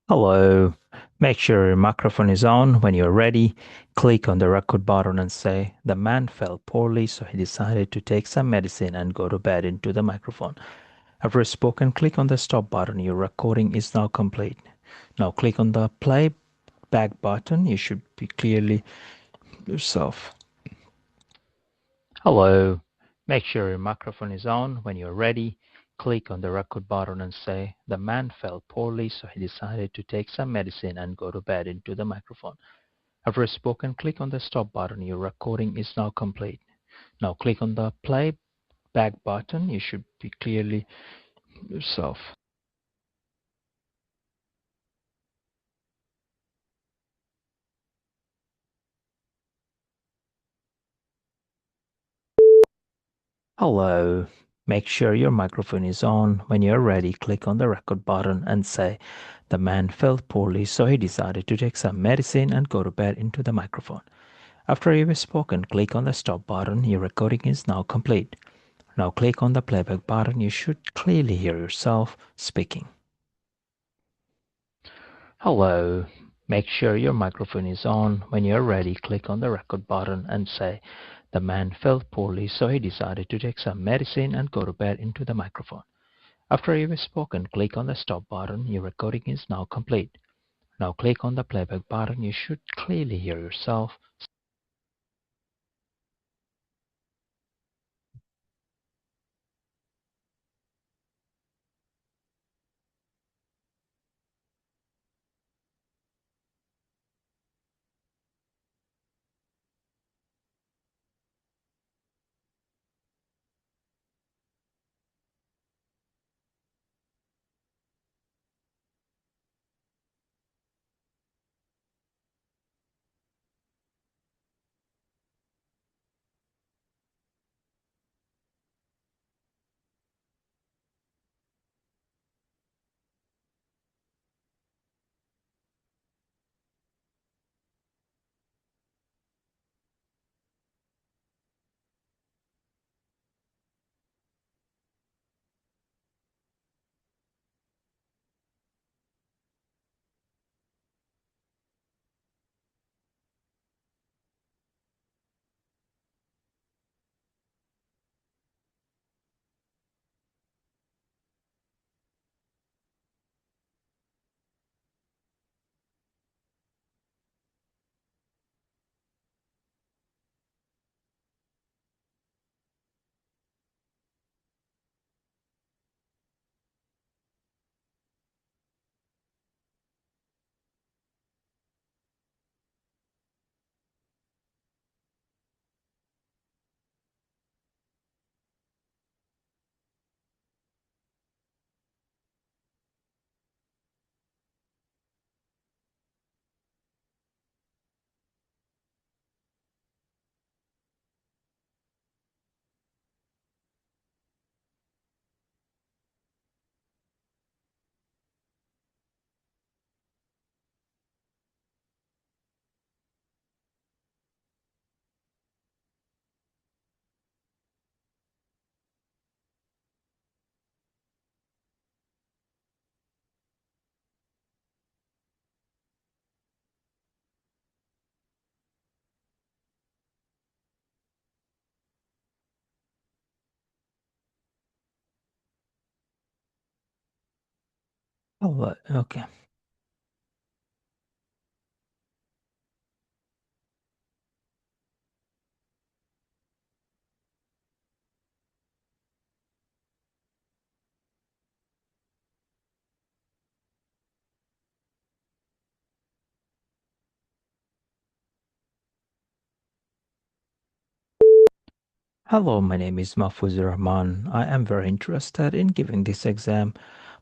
Hello. Make sure your microphone is on. When you're ready, click on the record button and say, "The man felt poorly, so he decided to take some medicine and go to bed," into the microphone. After spoken, click on the stop button. Your recording is now complete. Now click on the playback button. You should be clearly yourself. Hello. Make sure your microphone is on. When you're ready, click on the record button and say, "The man felt poorly, so he decided to take some medicine and go to bed," into the microphone. After spoken, click on the stop button. Your recording is now complete. Now click on the playback button. You should be clearly yourself. Hello. Make sure your microphone is on. When you're ready, click on the record button and say, "The man felt poorly, so he decided to take some medicine and go to bed," into the microphone. After you've spoken, click on the stop button. Your recording is now complete. Now click on the playback button. You should clearly hear yourself speaking. Hello. Make sure your microphone is on. When you're ready, click on the record button and say, "The man felt poorly, so he decided to take some medicine and go to bed," into the microphone. After you've spoken, click on the stop button. Your recording is now complete. Now click on the playback button. You should clearly hear yourself. Oh, okay. Hello, my name is Mahfuzur Rahman. I am very interested in giving this exam.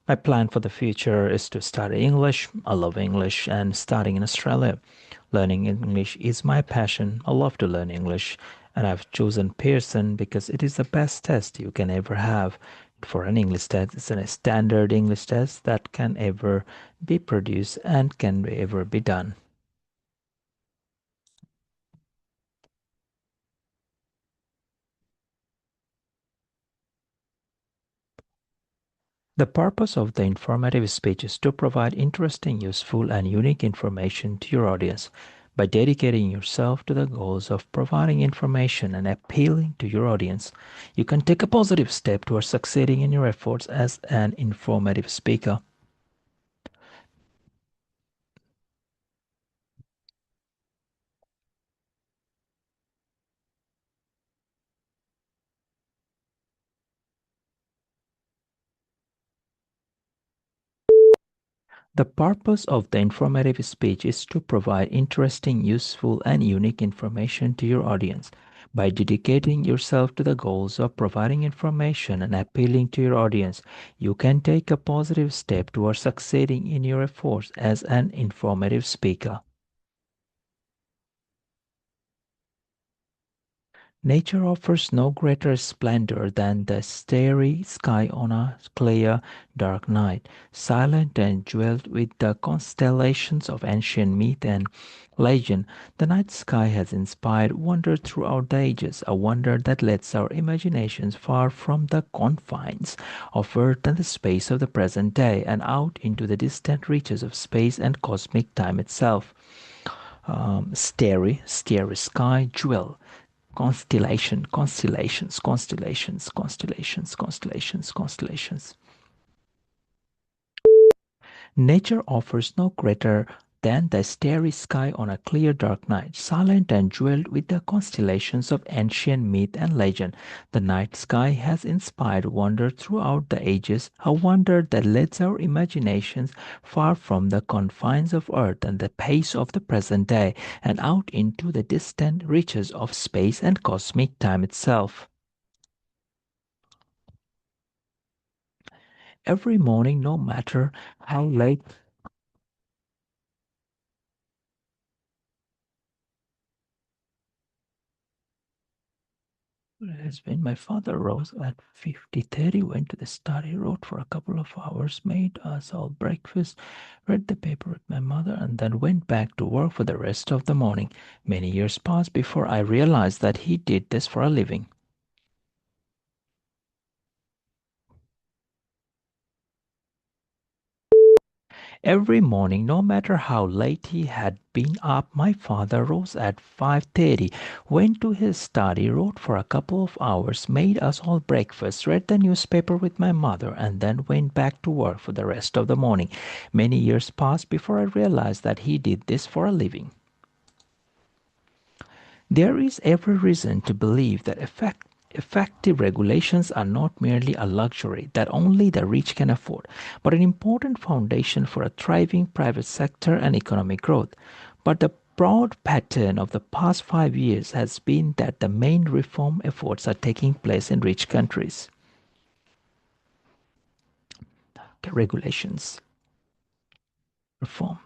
My plan for the future is to study English. I love English and studying in Australia. Learning English is my passion. I love to learn English, and I've chosen Pearson because it is the best test you can ever have for an English test. It's a standard English test that can ever be produced and can ever be done. The purpose of the informative speech is to provide interesting, useful, and unique information to your audience. By dedicating yourself to the goals of providing information and appealing to your audience, you can take a positive step towards succeeding in your efforts as an informative speaker. The purpose of the informative speech is to provide interesting, useful, and unique information to your audience. By dedicating yourself to the goals of providing information and appealing to your audience, you can take a positive step towards succeeding in your efforts as an informative speaker. Nature offers no greater splendor than the starry sky on a clear, dark night, silent and jeweled with the constellations of ancient myth and legend. The night sky has inspired wonder throughout the ages, a wonder that lets our imaginations far from the confines of Earth and the space of the present day and out into the distant reaches of space and cosmic time itself. Starry sky, jewel, constellations. Nature offers no greater than the starry sky on a clear dark night, silent and jeweled with the constellations of ancient myth and legend. The night sky has inspired wonder throughout the ages, a wonder that leads our imaginations far from the confines of earth and the pace of the present day, and out into the distant reaches of space and cosmic time itself. Every morning, no matter how late. It has been. My father rose at 50:30, went to the study, wrote for a couple of hours, made us all breakfast, read the paper with my mother, and then went back to work for the rest of the morning. Many years passed before I realized that he did this for a living. Every morning, no matter how late he had been up, my father rose at 5:30, went to his study, wrote for a couple of hours, made us all breakfast, read the newspaper with my mother, and then went back to work for the rest of the morning. Many years passed before I realized that he did this for a living. There is every reason to believe that effective regulations are not merely a luxury that only the rich can afford, but an important foundation for a thriving private sector and economic growth. But the broad pattern of the past 5 years has been that the main reform efforts are taking place in rich countries. Regulations, reform.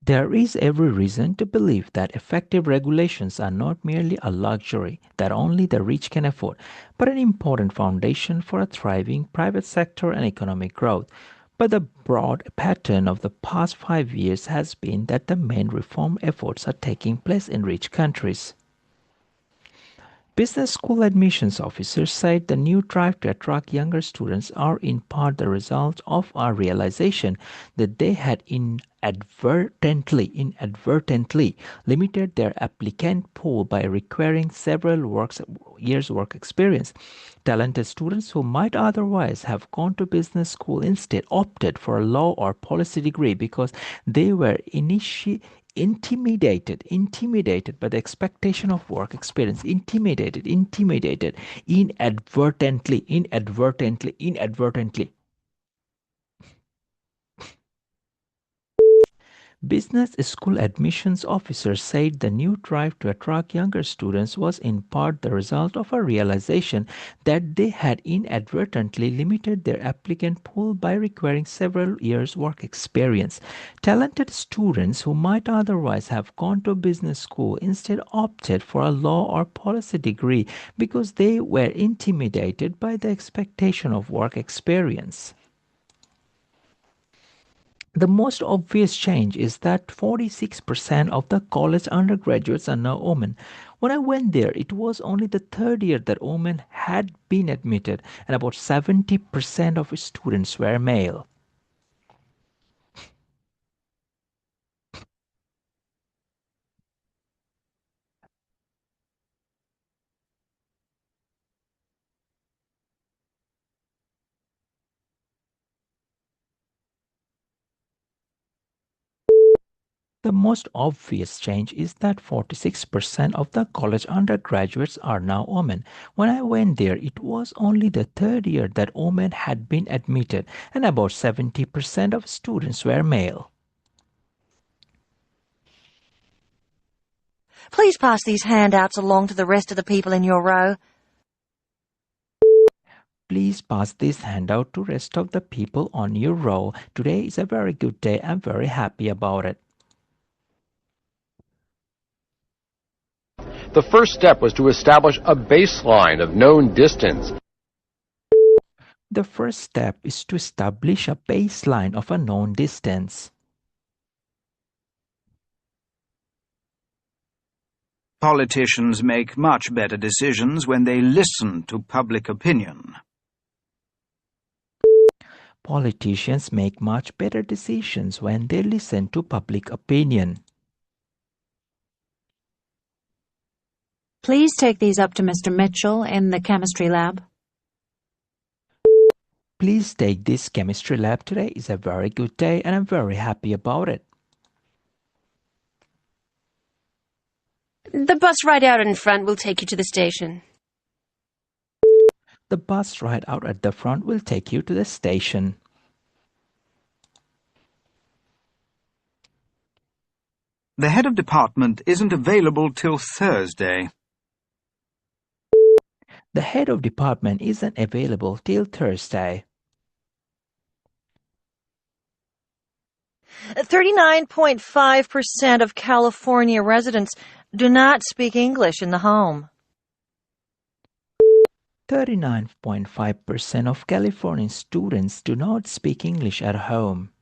There is every reason to believe that effective regulations are not merely a luxury that only the rich can afford, but an important foundation for a thriving private sector and economic growth. But the broad pattern of the past 5 years has been that the main reform efforts are taking place in rich countries. Business school admissions officers said the new drive to attract younger students are in part the result of our realization that they had inadvertently limited their applicant pool by requiring several years work experience. Talented students who might otherwise have gone to business school instead opted for a law or policy degree because they were intimidated by the expectation of work experience, intimidated, inadvertently. Business school admissions officers said the new drive to attract younger students was in part the result of a realization that they had inadvertently limited their applicant pool by requiring several years' work experience. Talented students who might otherwise have gone to business school instead opted for a law or policy degree because they were intimidated by the expectation of work experience. The most obvious change is that 46% of the college undergraduates are now women. When I went there, it was only the third year that women had been admitted, and about 70% of students were male. The most obvious change is that 46% of the college undergraduates are now women. When I went there, it was only the third year that women had been admitted, and about 70% of students were male. Please pass these handouts along to the rest of the people in your row. Please pass this handout to rest of the people on your row. Today is a very good day. I'm very happy about it. The first step was to establish a baseline of known distance. The first step is to establish a baseline of a known distance. Politicians make much better decisions when they listen to public opinion. Politicians make much better decisions when they listen to public opinion. Please take these up to Mr. Mitchell in the chemistry lab. Please take this chemistry lab. Today is a very good day and I'm very happy about it. The bus right out in front will take you to the station. The bus right out at the front will take you to the station. The head of department isn't available till Thursday. The head of department isn't available till Thursday. 39.5% of California residents do not speak English in the home. 39.5% of Californian students do not speak English at home.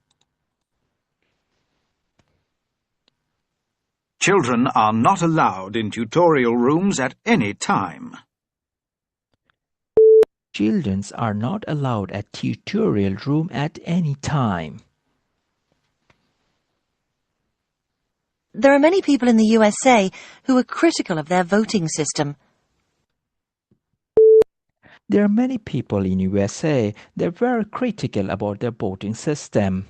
Children are not allowed in tutorial rooms at any time. Children are not allowed at tutorial room at any time. There are many people in the USA who are critical of their voting system. There are many people in USA. They're very critical about their voting system.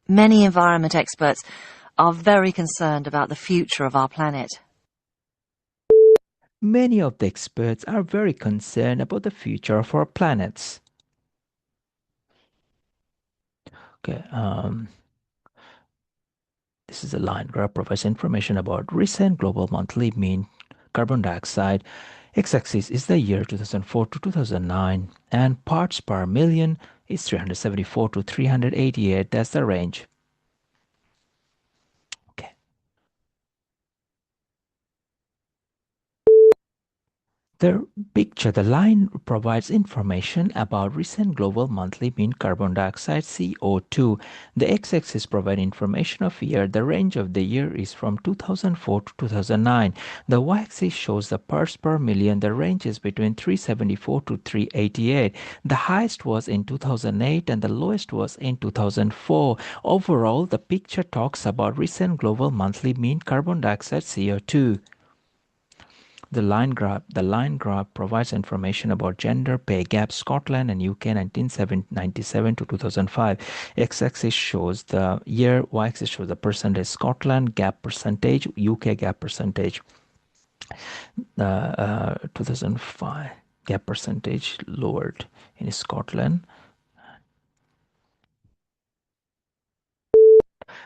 Many environment experts are very concerned about the future of our planet. Many of the experts are very concerned about the future of our planets. Okay, this is a line graph provides information about recent global monthly mean carbon dioxide. X-axis is the year 2004 to 2009, and parts per million is 374 to 388. That's the range. Okay. The picture, the line provides information about recent global monthly mean carbon dioxide CO2. The x-axis provides information of year. The range of the year is from 2004 to 2009. The y-axis shows the parts per million. The range is between 374 to 388. The highest was in 2008 and the lowest was in 2004. Overall, the picture talks about recent global monthly mean carbon dioxide CO2. The line graph provides information about gender pay gap, Scotland and UK 1997 to 2005. X-axis shows the year, y-axis shows the percentage, Scotland gap percentage, UK gap percentage. 2005 gap percentage lowered in Scotland.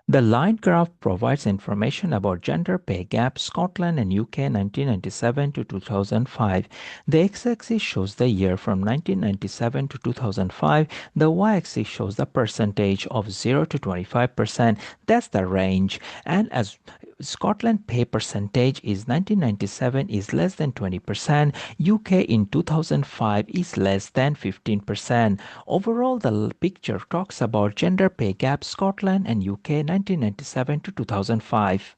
The line graph provides information about gender pay gap, Scotland and UK 1997 to 2005. The x-axis shows the year from 1997 to 2005. The y-axis shows the percentage of 0 to 25%. That's the range. And as Scotland pay percentage is 1997 is less than 20%. UK in 2005 is less than 15%. Overall, the picture talks about gender pay gap, Scotland and UK 1997 to 2005.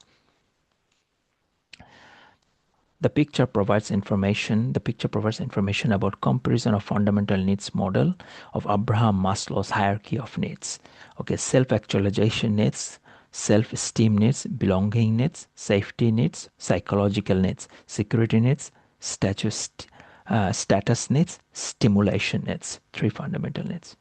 The picture provides information about comparison of fundamental needs model of Abraham Maslow's hierarchy of needs. Okay, self-actualization needs, self-esteem needs, belonging needs, safety needs, psychological needs, security needs, status needs, stimulation needs. 3 fundamental needs.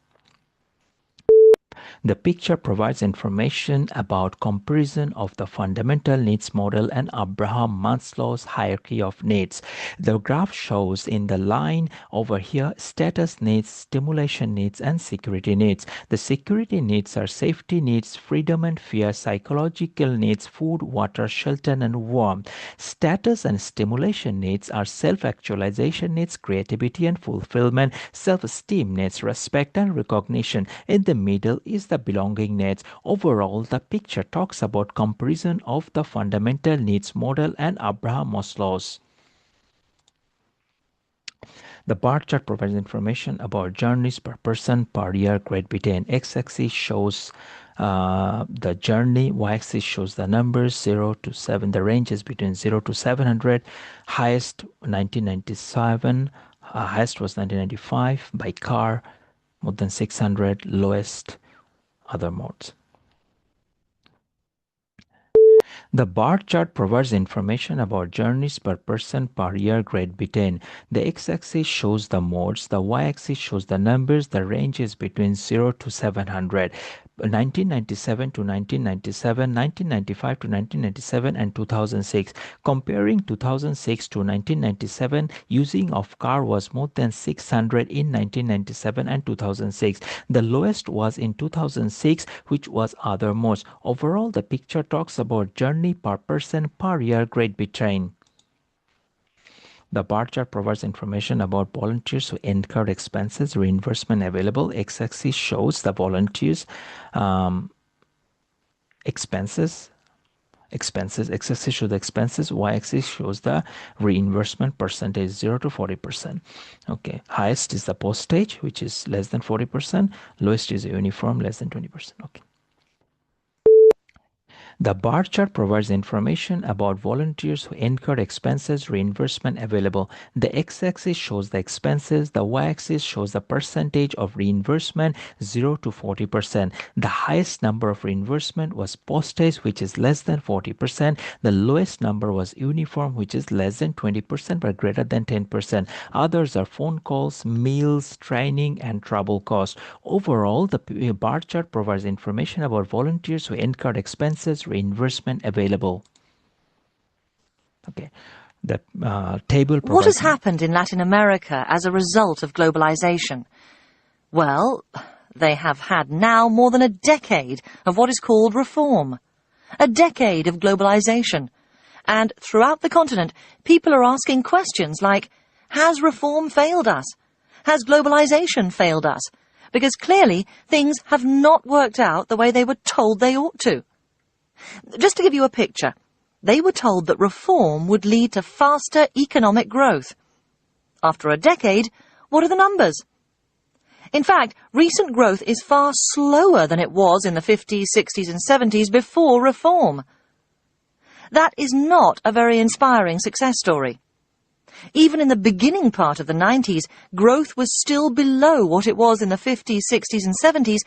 The picture provides information about comparison of the fundamental needs model and Abraham Maslow's hierarchy of needs. The graph shows in the line over here status needs, stimulation needs, and security needs. The security needs are safety needs, freedom and fear, psychological needs, food, water, shelter, and warmth. Status and stimulation needs are self-actualization needs, creativity and fulfillment, self-esteem needs, respect and recognition. In the middle is the belonging needs. Overall, the picture talks about comparison of the fundamental needs model and Abraham Maslow's. The bar chart provides information about journeys per person per year, Great Britain. X-axis shows the journey, y-axis shows the numbers 0 to 7. The range is between 0 to 700. Highest 1997, highest was 1995 by car, more than 600, lowest other modes. The bar chart provides information about journeys per person per year, Great Britain. The x-axis shows the modes, the y-axis shows the numbers, the range is between 0 to 700. 1997 to 1997, 1995 to 1997, and 2006. Comparing 2006 to 1997, using of car was more than 600 in 1997 and 2006. The lowest was in 2006, which was other modes. Overall, the picture talks about journey per person per year, Great Britain. The bar chart provides information about volunteers who incurred expenses, reimbursement available. X-axis shows the volunteers' expenses. X-axis shows the expenses. Y-axis shows the reimbursement percentage, 0 to 40%. Okay, highest is the postage, which is less than 40%. Lowest is uniform, less than 20%. Okay. The bar chart provides information about volunteers who incurred expenses, reimbursement available. The x-axis shows the expenses, the y-axis shows the percentage of reimbursement, 0 to 40%. The highest number of reimbursement was postage, which is less than 40%. The lowest number was uniform, which is less than 20% but greater than 10%. Others are phone calls, meals, training, and travel costs. Overall, the bar chart provides information about volunteers who incurred expenses, reimbursement available. Okay, the table provides... What has happened in Latin America as a result of globalization? Well, they have had now more than a decade of what is called reform. A decade of globalization. And throughout the continent, people are asking questions like, has reform failed us? Has globalization failed us? Because clearly things have not worked out the way they were told they ought to. Just to give you a picture, they were told that reform would lead to faster economic growth. After a decade, what are the numbers? In fact, recent growth is far slower than it was in the 50s, 60s and 70s before reform. That is not a very inspiring success story. Even in the beginning part of the 90s, growth was still below what it was in the 50s, 60s and 70s,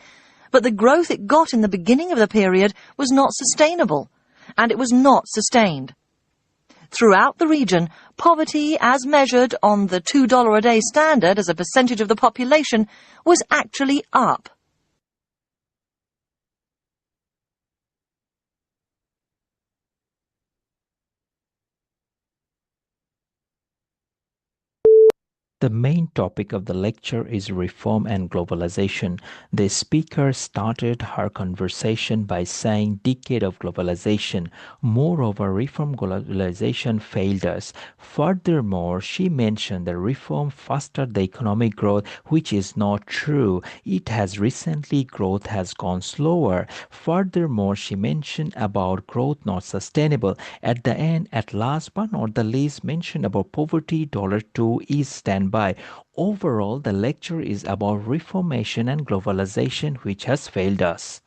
but the growth it got in the beginning of the period was not sustainable, and it was not sustained. Throughout the region, poverty, as measured on the $2 a day standard as a percentage of the population, was actually up. The main topic of the lecture is reform and globalization. The speaker started her conversation by saying decade of globalization. Moreover, reform globalization failed us. Furthermore, she mentioned the reform fostered the economic growth, which is not true. It has recently growth has gone slower. Furthermore, she mentioned about growth not sustainable. At the end, at last but not the least, mentioned about poverty $2 is standby. Overall, the lecture is about reformation and globalization, which has failed us.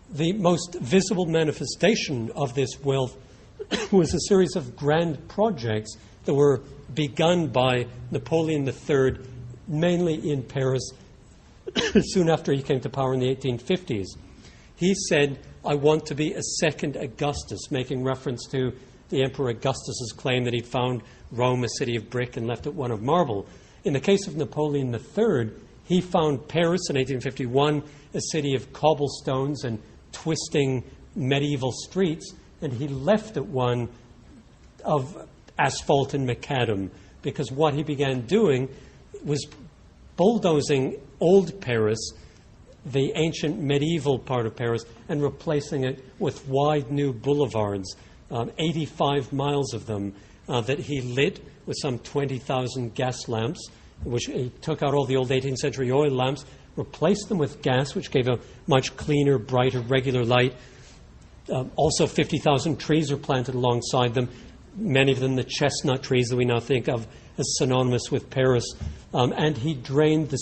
The most visible manifestation of this wealth was a series of grand projects that were begun by Napoleon III, mainly in Paris, soon after he came to power in the 1850s. He said, "I want to be a second Augustus," making reference to the Emperor Augustus's claim that he'd found Rome a city of brick and left it one of marble. In the case of Napoleon III, he found Paris in 1851 a city of cobblestones and twisting medieval streets, and he left it one of asphalt and macadam, because what he began doing was bulldozing old Paris, the ancient medieval part of Paris, and replacing it with wide new boulevards, 85 miles of them, that he lit with some 20,000 gas lamps, which he took out all the old 18th century oil lamps, replaced them with gas, which gave a much cleaner, brighter, regular light. Also 50,000 trees are planted alongside them, many of them the chestnut trees that we now think of as synonymous with Paris. And he drained the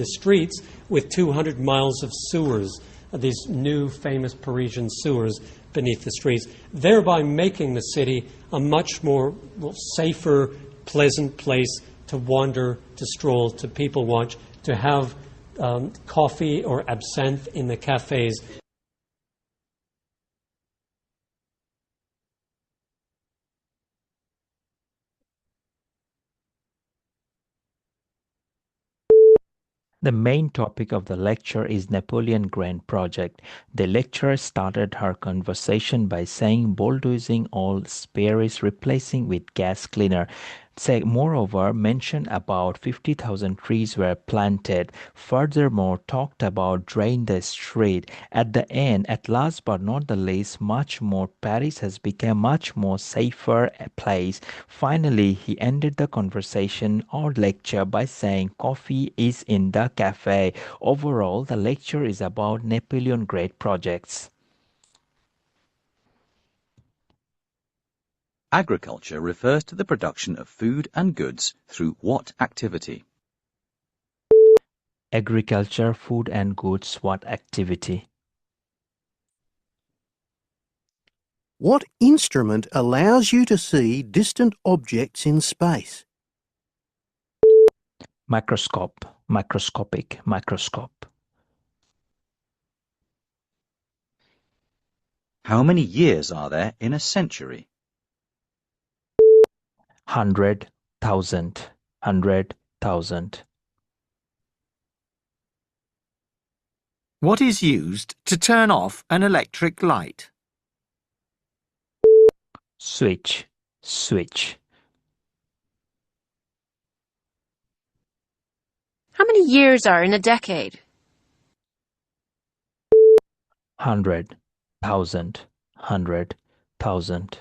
streets with 200 miles of sewers, these new famous Parisian sewers beneath the streets, thereby making the city a much more safer, pleasant place to wander, to stroll, to people watch, to have coffee or absinthe in the cafes. The main topic of the lecture is Napoleon Grand Project. The lecturer started her conversation by saying bulldozing all Paris, replacing with gas cleaner. Moreover, mentioned about 50,000 trees were planted. Furthermore, talked about drain the street. At the end, at last but not the least, much more Paris has become much more safer place. Finally, he ended the conversation or lecture by saying coffee is in the cafe. Overall, the lecture is about Napoleon Great projects. Agriculture refers to the production of food and goods through what activity? Agriculture, food and goods, what activity? What instrument allows you to see distant objects in space? Microscope, microscopic, microscope. How many years are there in a century? 100,000, 100,000. What is used to turn off an electric light? Switch, switch. How many years are in a decade? 100,000, 100,000.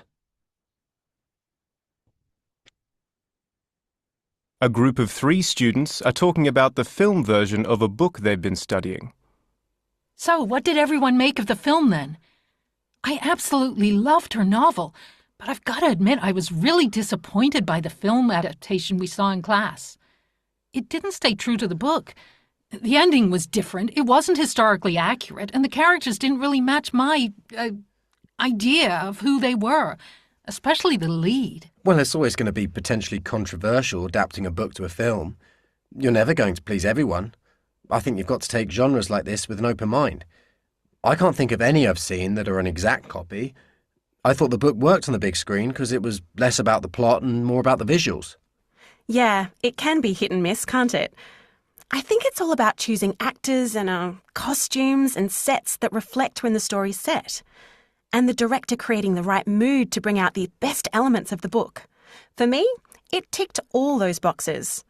A group of 3 students are talking about the film version of a book they've been studying. So, what did everyone make of the film then? I absolutely loved her novel, but I've got to admit I was really disappointed by the film adaptation we saw in class. It didn't stay true to the book. The ending was different, it wasn't historically accurate, and the characters didn't really match my idea of who they were, especially the lead. Well, it's always going to be potentially controversial adapting a book to a film. You're never going to please everyone. I think you've got to take genres like this with an open mind. I can't think of any I've seen that are an exact copy. I thought the book worked on the big screen because it was less about the plot and more about the visuals. Yeah, it can be hit and miss, can't it? I think it's all about choosing actors and costumes and sets that reflect when the story's set, and the director creating the right mood to bring out the best elements of the book. For me, it ticked all those boxes.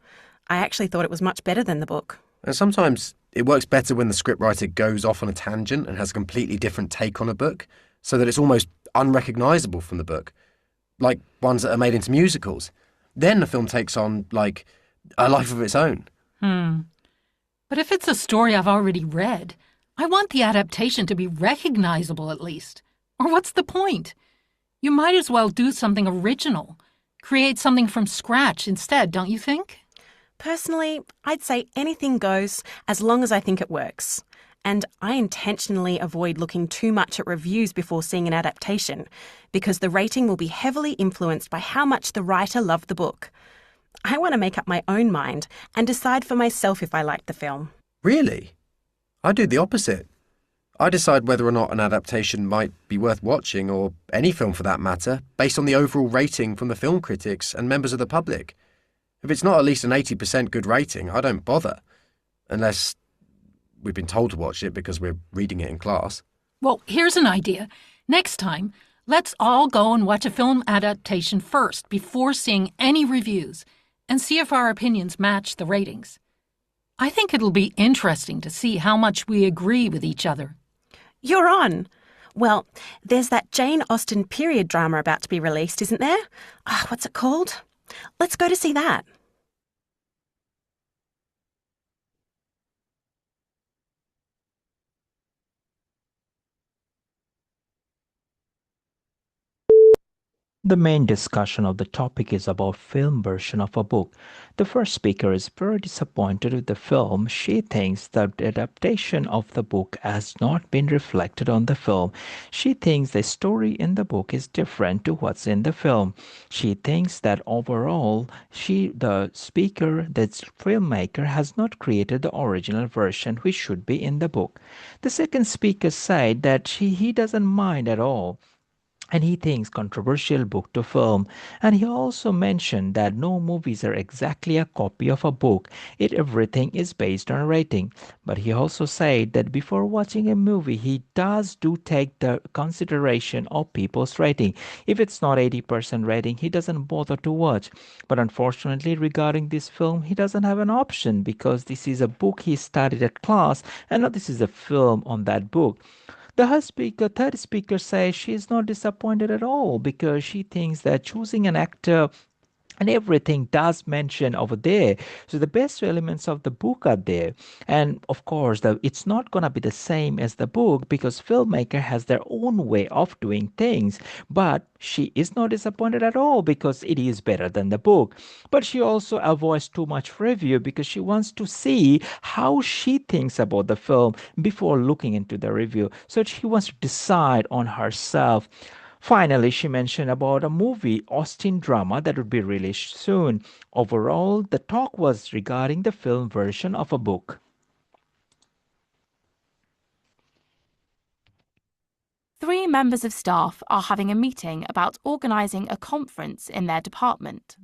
I actually thought it was much better than the book. And sometimes it works better when the scriptwriter goes off on a tangent and has a completely different take on a book, so that it's almost unrecognisable from the book. Like ones that are made into musicals. Then the film takes on, like, a life of its own. But if it's a story I've already read, I want the adaptation to be recognisable at least. Or what's the point? You might as well do something original. Create something from scratch instead, don't you think? Personally, I'd say anything goes as long as I think it works. And I intentionally avoid looking too much at reviews before seeing an adaptation, because the rating will be heavily influenced by how much the writer loved the book. I want to make up my own mind and decide for myself if I like the film. Really? I do the opposite. I decide whether or not an adaptation might be worth watching, or any film for that matter, based on the overall rating from the film critics and members of the public. If it's not at least an 80% good rating, I don't bother. Unless we've been told to watch it because we're reading it in class. Well, here's an idea. Next time, let's all go and watch a film adaptation first before seeing any reviews and see if our opinions match the ratings. I think it'll be interesting to see how much we agree with each other. You're on. Well, there's that Jane Austen period drama about to be released, isn't there? What's it called? Let's go to see that. The main discussion of the topic is about film version of a book. The first speaker is very disappointed with the film. She thinks that the adaptation of the book has not been reflected on the film. She thinks the story in the book is different to what's in the film. She thinks that overall, the filmmaker has not created the original version which should be in the book. The second speaker said that he doesn't mind at all. And he thinks controversial book to film. And he also mentioned that no movies are exactly a copy of a book. Everything is based on a rating. But he also said that before watching a movie, he do take the consideration of people's rating. If it's not 80% rating, he doesn't bother to watch. But unfortunately, regarding this film, he doesn't have an option because this is a book he studied at class and now this is a film on that book. The third speaker says she is not disappointed at all because she thinks that choosing an actor and everything does mention over there. So the best elements of the book are there. And of course, it's not going to be the same as the book because filmmaker has their own way of doing things. But she is not disappointed at all because it is better than the book. But she also avoids too much review because she wants to see how she thinks about the film before looking into the review. So she wants to decide on herself. Finally, she mentioned about a movie, Austen drama, that would be released soon. Overall, the talk was regarding the film version of a book. Three members of staff are having a meeting about organising a conference in their department.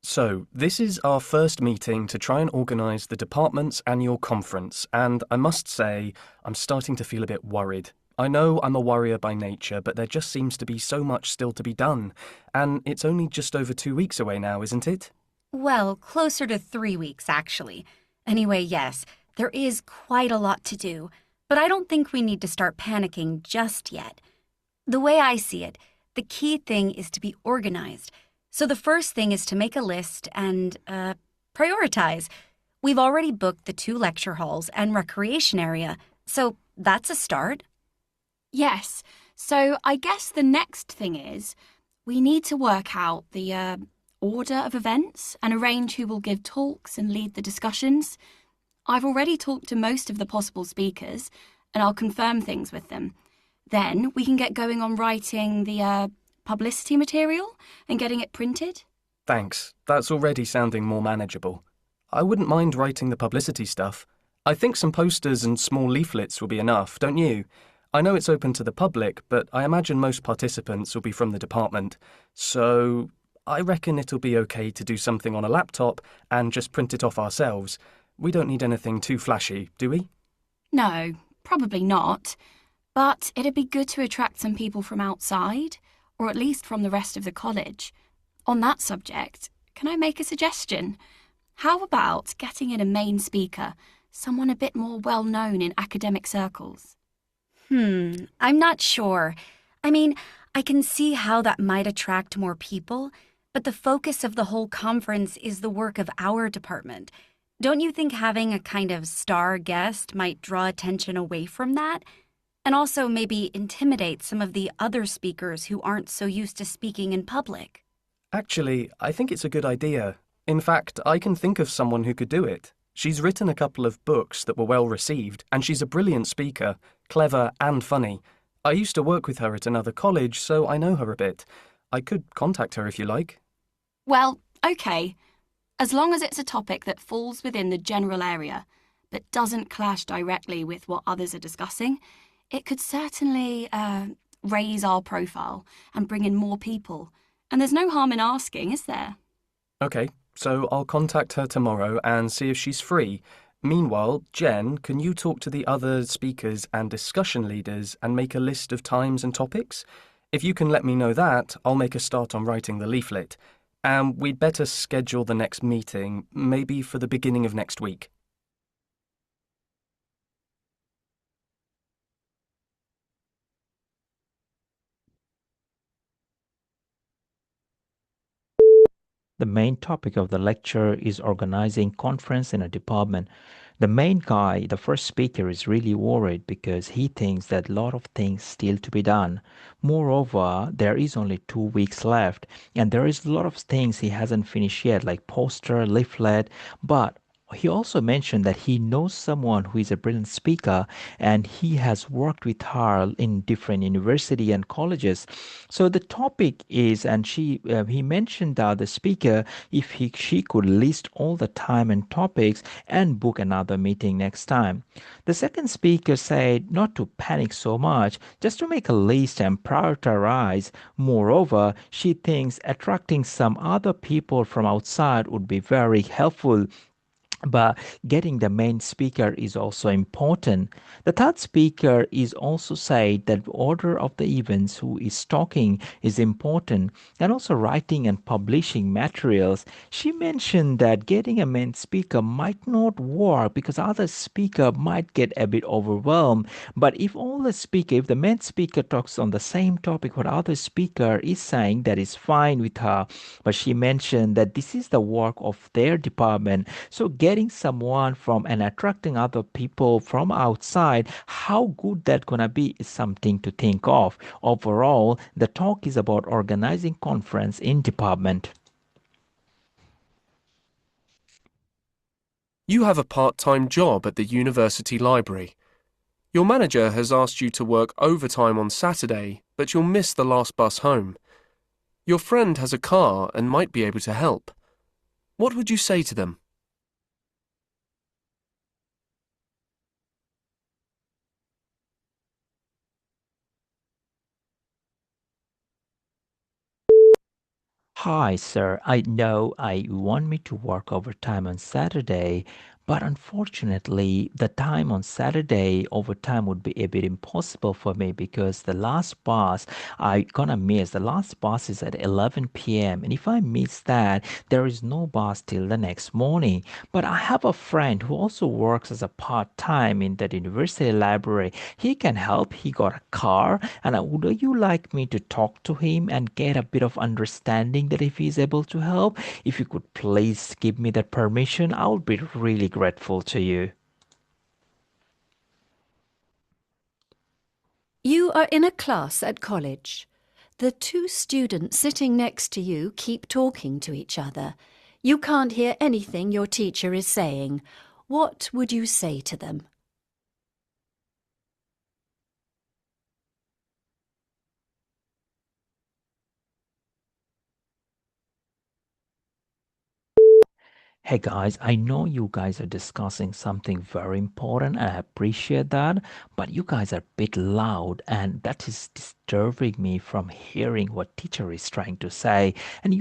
So, this is our first meeting to try and organise the department's annual conference, and I must say, I'm starting to feel a bit worried. I know I'm a worrier by nature, but there just seems to be so much still to be done. And it's only just over 2 weeks away now, isn't it? Well, closer to 3 weeks, actually. Anyway, yes, there is quite a lot to do, but I don't think we need to start panicking just yet. The way I see it, the key thing is to be organized. So the first thing is to make a list and, prioritize. We've already booked the 2 lecture halls and recreation area, so that's a start. Yes, so I guess the next thing is we need to work out the order of events and arrange who will give talks and lead the discussions. I've already talked to most of the possible speakers and I'll confirm things with them. Then we can get going on writing the publicity material and getting it printed. Thanks. That's already sounding more manageable. I wouldn't mind writing the publicity stuff. I think some posters and small leaflets will be enough, don't you? I know it's open to the public, but I imagine most participants will be from the department. So I reckon it'll be okay to do something on a laptop and just print it off ourselves. We don't need anything too flashy, do we? No, probably not. But it'd be good to attract some people from outside. or at least from the rest of the college. On that subject, can I make a suggestion? How about getting in a main speaker, someone a bit more well-known in academic circles? I'm not sure. I mean, I can see how that might attract more people, but the focus of the whole conference is the work of our department. Don't you think having a kind of star guest might draw attention away from that? And also maybe intimidate some of the other speakers who aren't so used to speaking in public? Actually, I think it's a good idea. In fact, I can think of someone who could do it. She's written a couple of books that were well received, and she's a brilliant speaker, clever and funny. I used to work with her at another college, so I know her a bit. I could contact her if you like. Well, okay. As long as it's a topic that falls within the general area, but doesn't clash directly with what others are discussing, it could certainly raise our profile and bring in more people. And there's no harm in asking, is there? Okay, so I'll contact her tomorrow and see if she's free. Meanwhile, Jen, can you talk to the other speakers and discussion leaders and make a list of times and topics? If you can let me know that, I'll make a start on writing the leaflet. And we'd better schedule the next meeting, maybe for the beginning of next week. The main topic of the lecture is organizing conference in a department. The main guy, the first speaker, is really worried because he thinks that a lot of things still to be done. Moreover, there is only 2 weeks left, and there is a lot of things he hasn't finished yet, like poster, leaflet, but he also mentioned that he knows someone who is a brilliant speaker and he has worked with her in different university and colleges. So the topic is, and he mentioned the speaker, if she could list all the time and topics and book another meeting next time. The second speaker said not to panic so much, just to make a list and prioritize. Moreover, she thinks attracting some other people from outside would be very helpful, but getting the main speaker is also important. The third speaker is also said that order of the events who is talking is important, and also writing and publishing materials. She mentioned that getting a main speaker might not work because other speaker might get a bit overwhelmed, but if the main speaker talks on the same topic what other speaker is saying, that is fine with her. But she mentioned that this is the work of their department, so getting someone from and attracting other people from outside, how good that gonna be is something to think of. Overall, the talk is about organizing conference in department. You have a part-time job at the university library. Your manager has asked you to work overtime on Saturday, but you'll miss the last bus home. Your friend has a car and might be able to help. What would you say to them? Hi, sir. I know you want me to work overtime on Saturday, but unfortunately, the time on Saturday overtime would be a bit impossible for me because the last bus I gonna miss. The last bus is at 11 p.m. and if I miss that, there is no bus till the next morning. But I have a friend who also works as a part-time in that university library. He can help. He got a car, and would you like me to talk to him and get a bit of understanding that if he's able to help? If you could please give me that permission, I would be really grateful to you. You are in a class at college. The two students sitting next to you keep talking to each other. You can't hear anything your teacher is saying. What would you say to them? Hey guys, I know you guys are discussing something very important and I appreciate that, but you guys are a bit loud and that is disturbing me from hearing what teacher is trying to say. And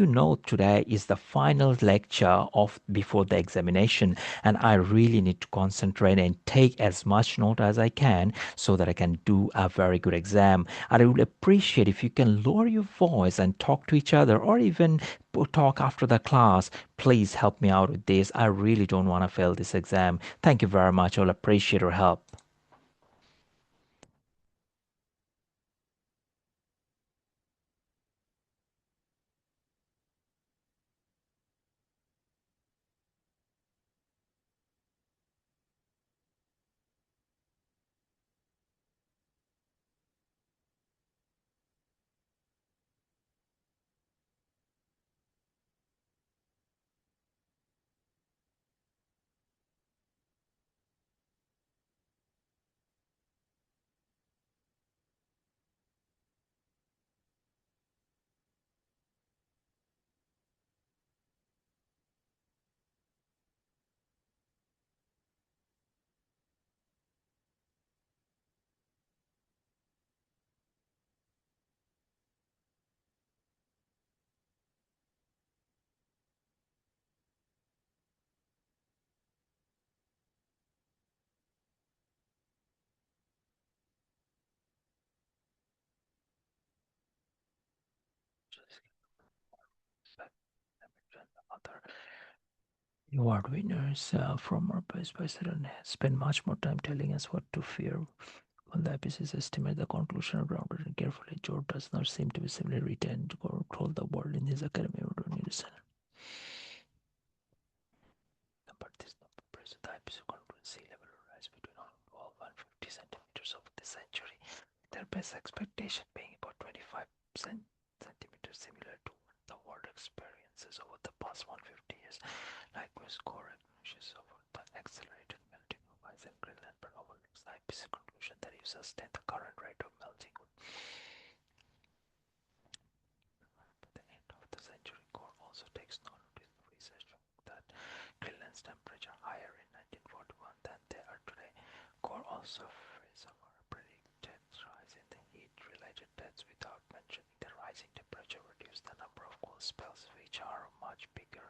today is the final lecture of before the examination, and I really need to concentrate and take as much note as I can so that I can do a very good exam. And I would appreciate if you can lower your voice and talk to each other, or even talk after the class. Please help me out with this. I really don't want to fail this exam. Thank you very much. I'll appreciate your help. Award winners from our president spend much more time telling us what to fear. While the IPCC estimate the conclusion are grounded and carefully, George does not seem to be similarly written to control the world in his academy or medicine. But this number present the IPCC conclusion sea level will rise between 150 centimeters over the century. Their best expectation being about 25 centimeters, similar to what the world experiences over the past 150 years. Likewise, core recognitions of the accelerated melting of ice in Greenland, but overlooks the IPCC conclusion that if sustained the current rate of melting would by the end of the century. Core also takes note of research that Greenland's temperature higher in 1941 than they are today. Core also predicted rise in the heat-related deaths without mentioning the rising temperature reduced the number of cold spells, which are much bigger.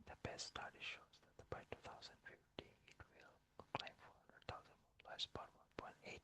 The best study shows that by 2050 it will climb 400,000 less about 1.8.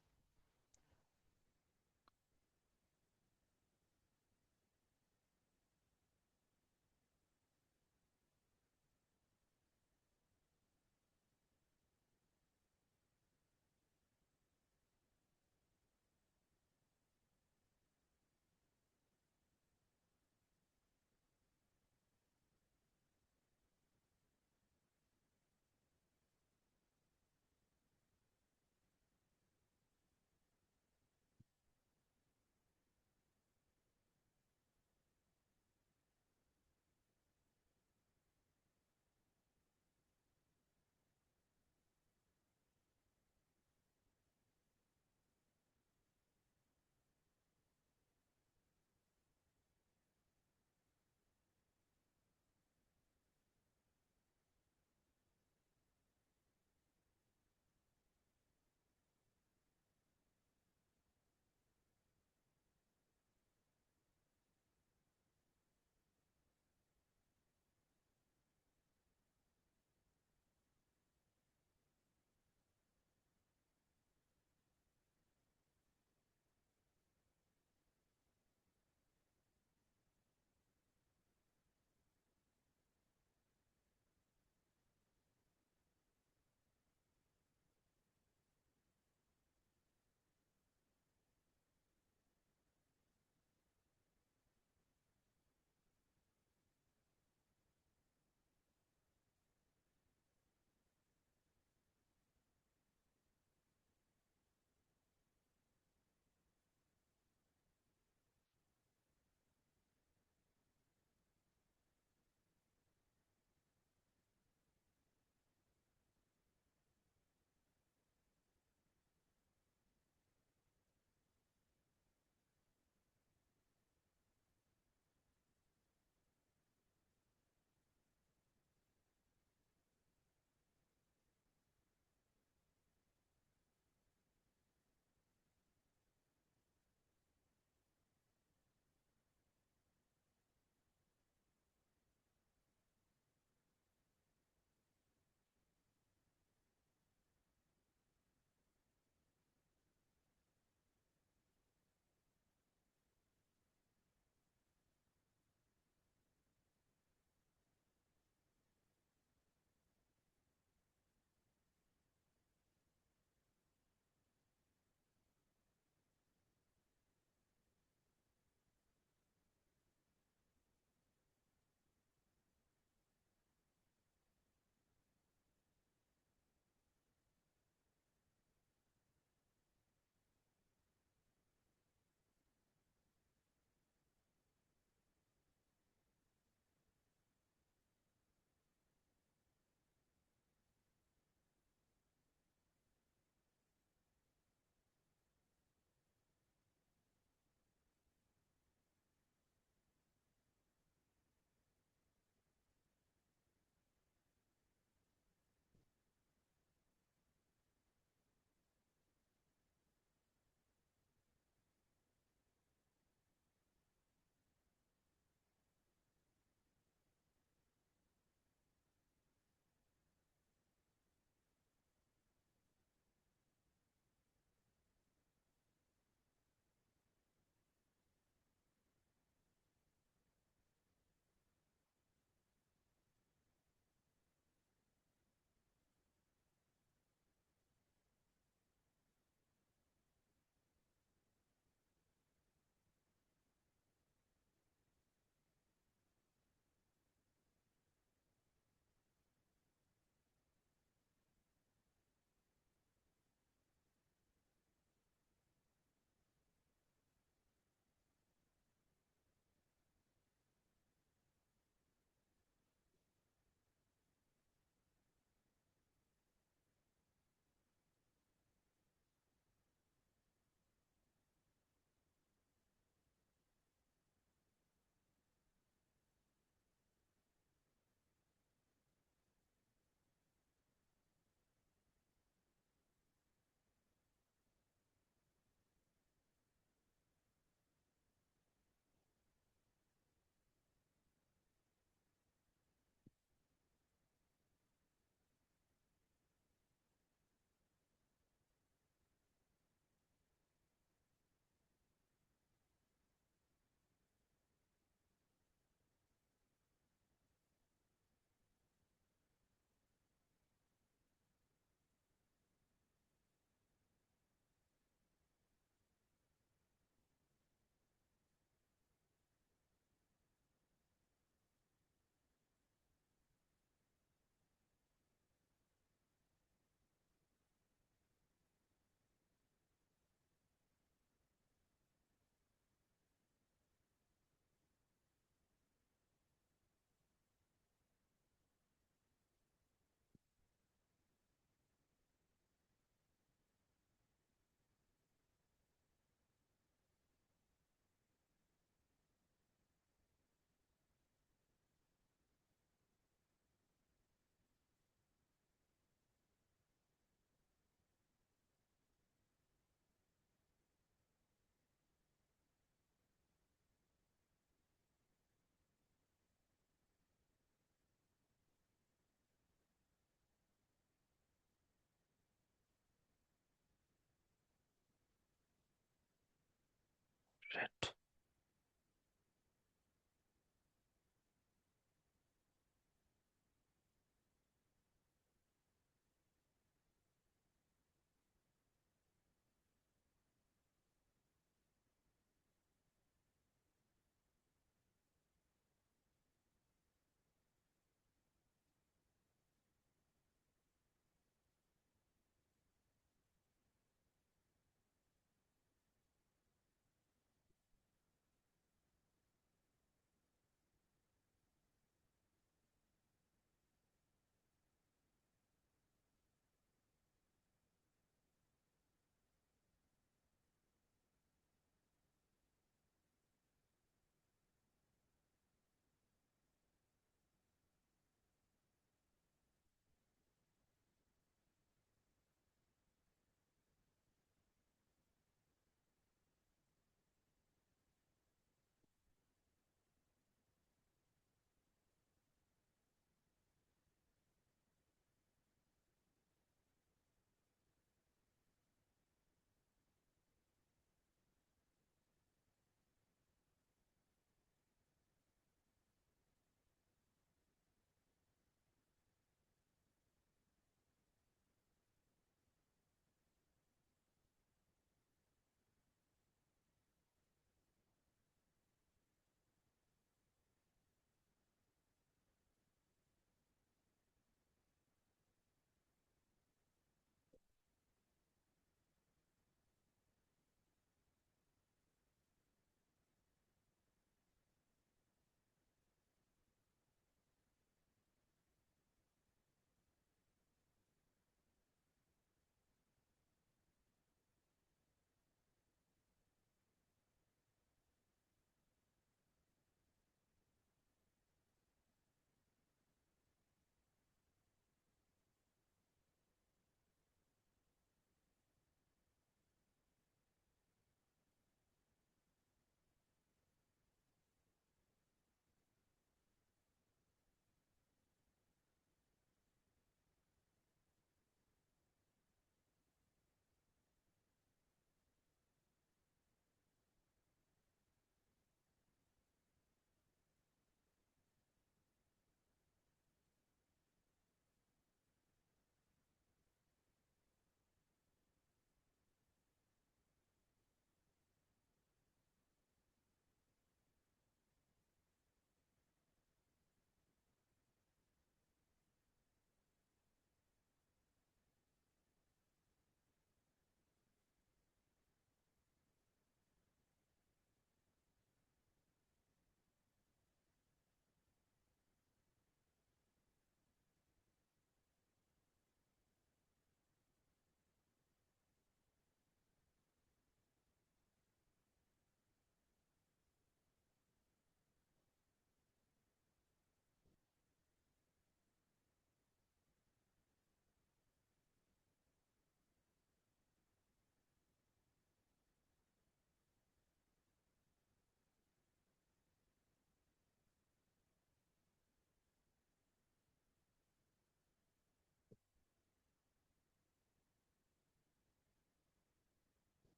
it.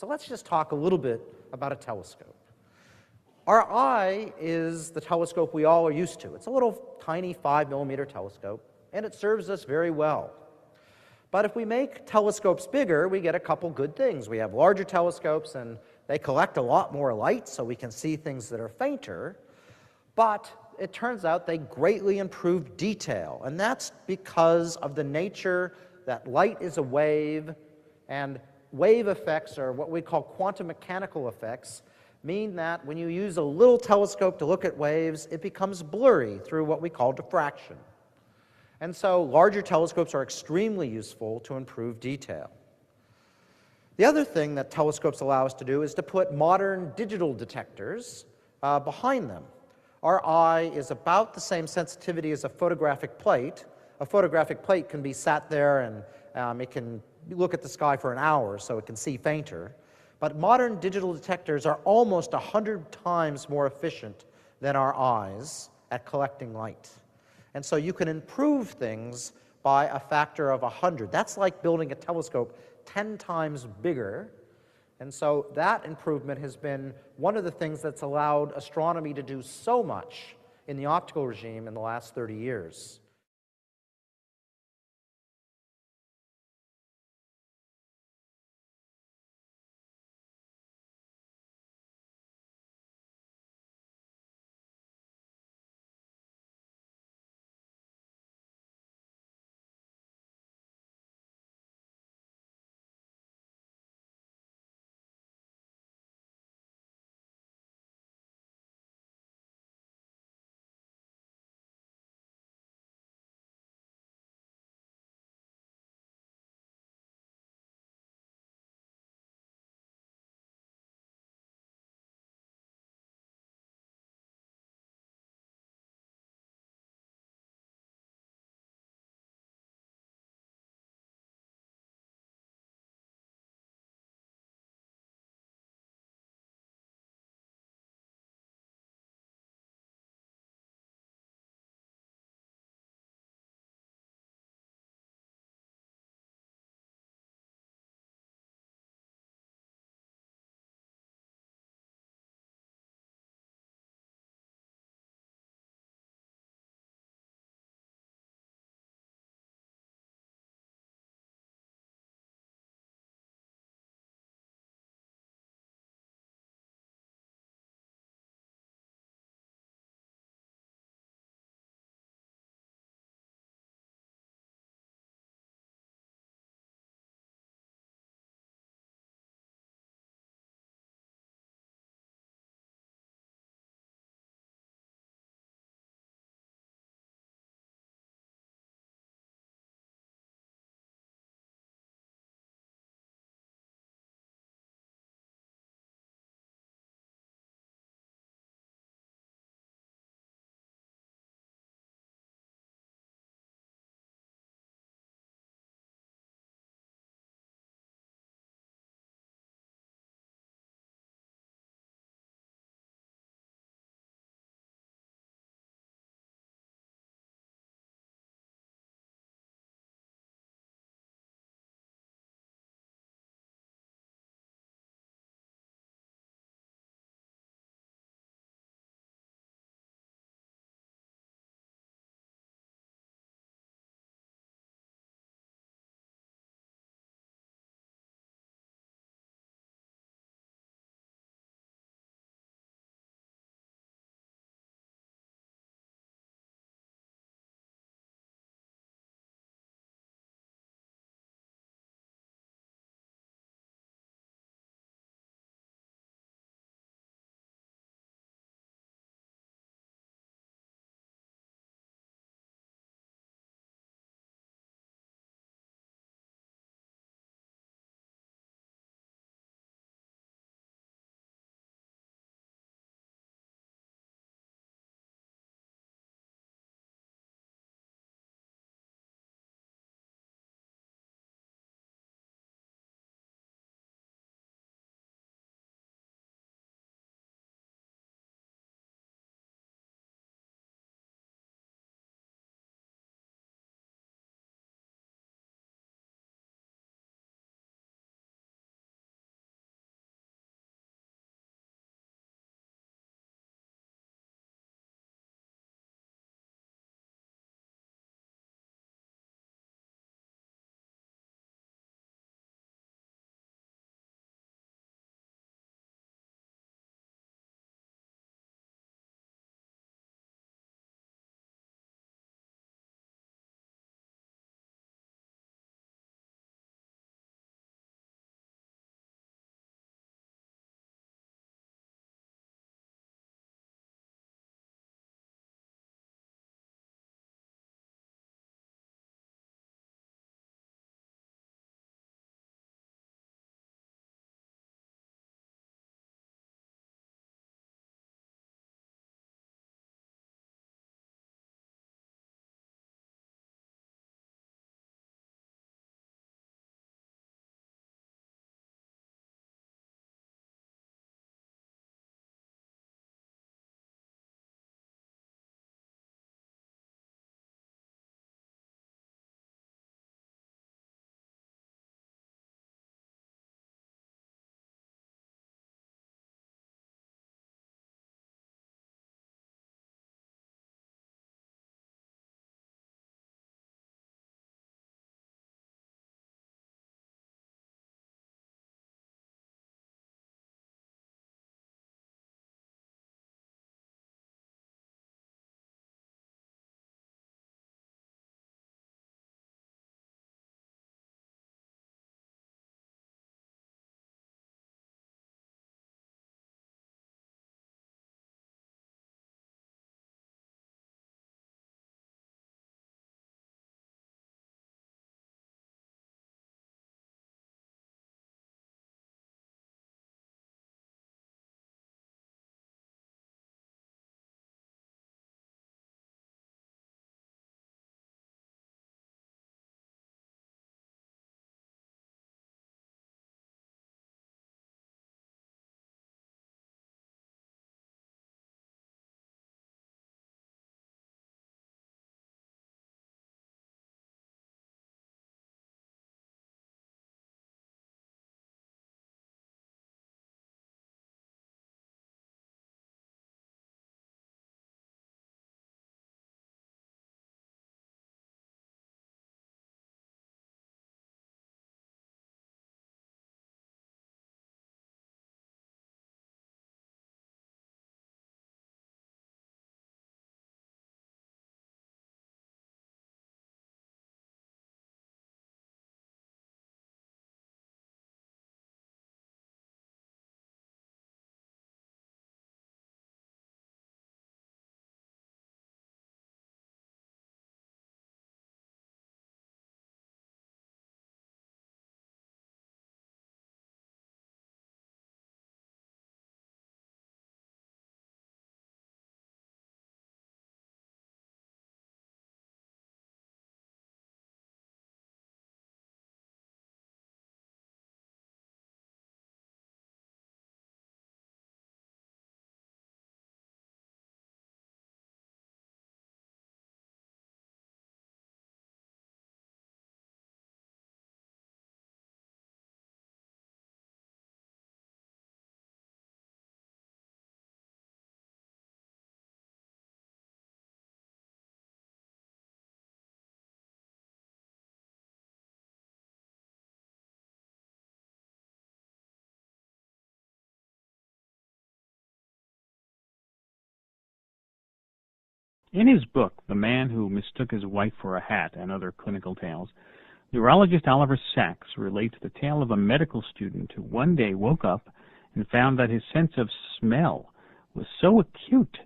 So let's just talk a little bit about a telescope. Our eye is the telescope we all are used to. It's a little tiny 5-millimeter telescope, and it serves us very well. But if we make telescopes bigger, we get a couple good things. We have larger telescopes, and they collect a lot more light, so we can see things that are fainter. But it turns out they greatly improve detail, and that's because of the nature that light is a wave, and wave effects, or what we call quantum mechanical effects, mean that when you use a little telescope to look at waves, it becomes blurry through what we call diffraction. And so larger telescopes are extremely useful to improve detail. The other thing that telescopes allow us to do is to put modern digital detectors behind them. Our eye is about the same sensitivity as a photographic plate. A photographic plate can be sat there and it can look at the sky for an hour, so it can see fainter. But modern digital detectors are almost 100 times more efficient than our eyes at collecting light. And so you can improve things by a factor of 100. That's like building a telescope 10 times bigger. And so that improvement has been one of the things that's allowed astronomy to do so much in the optical regime in the last 30 years. In his book, The Man Who Mistook His Wife for a Hat and Other Clinical Tales, neurologist Oliver Sacks relates the tale of a medical student who one day woke up and found that his sense of smell was so acute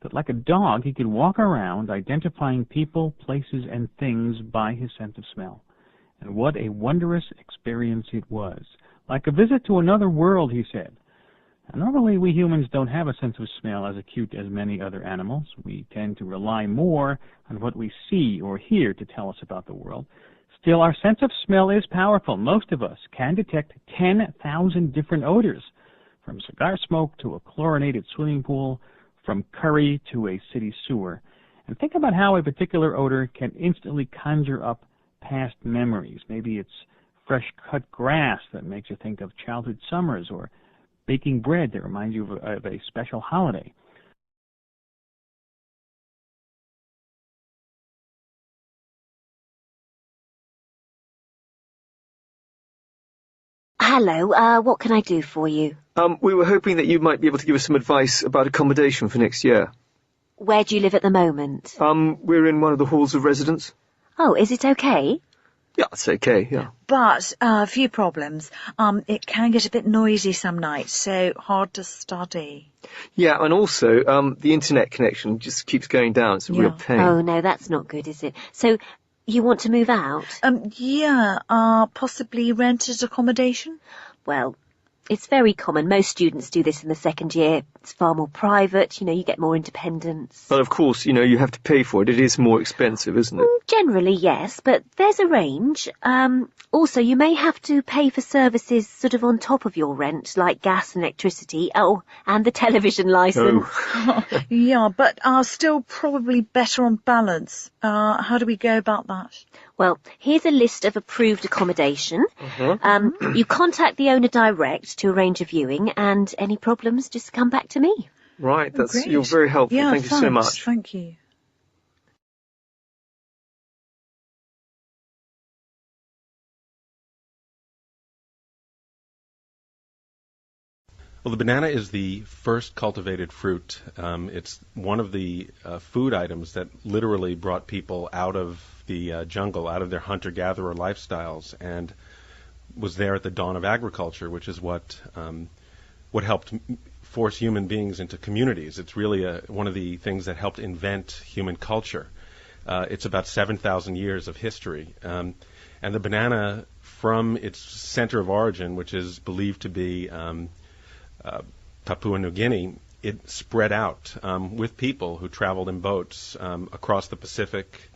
that like a dog he could walk around identifying people, places, and things by his sense of smell. And what a wondrous experience it was. Like a visit to another world, he said. And normally we humans don't have a sense of smell as acute as many other animals. We tend to rely more on what we see or hear to tell us about the world. Still, our sense of smell is powerful. Most of us can detect 10,000 different odors, from cigar smoke to a chlorinated swimming pool, from curry to a city sewer. And think about how a particular odor can instantly conjure up past memories. Maybe it's fresh cut grass that makes you think of childhood summers, or baking bread that reminds you of a special holiday. Hello, what can I do for you? We were hoping that you might be able to give us some advice about accommodation for next year. Where do you live at the moment? We're in one of the halls of residence. Oh, is it okay? Yeah, it's okay, yeah. But a few problems. It can get a bit noisy some nights, so hard to study. Yeah, and also, the internet connection just keeps going down. It's a real pain. Oh, no, that's not good, is it? So, you want to move out? Yeah, possibly rented accommodation? Well, it's very common. Most students do this in the second year. It's far more private, you get more independence. But of course, you have to pay for it. It is more expensive, isn't it? Generally, yes, but there's a range. Also, you may have to pay for services sort of on top of your rent, like gas and electricity. Oh, and the television licence. Oh. Yeah, but still probably better on balance. How do we go about that? Well, here's a list of approved accommodation. You contact the owner direct to arrange a viewing, and any problems, just come back to me. Right, Great. you're very helpful. Yeah, Thank you so much. Thank you. Well, the banana is the first cultivated fruit. It's one of the food items that literally brought people out of the jungle, out of their hunter-gatherer lifestyles, and was there at the dawn of agriculture, which is what helped force human beings into communities. It's really one of the things that helped invent human culture. It's about 7,000 years of history. And the banana, from its center of origin, which is believed to be Papua New Guinea, it spread out with people who traveled in boats across the Pacific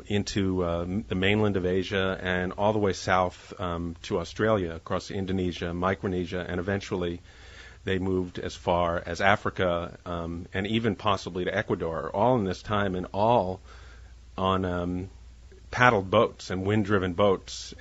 into the mainland of Asia and all the way south to Australia, across Indonesia, Micronesia, and eventually they moved as far as Africa and even possibly to Ecuador, all in this time, and all on paddled boats and wind-driven boats.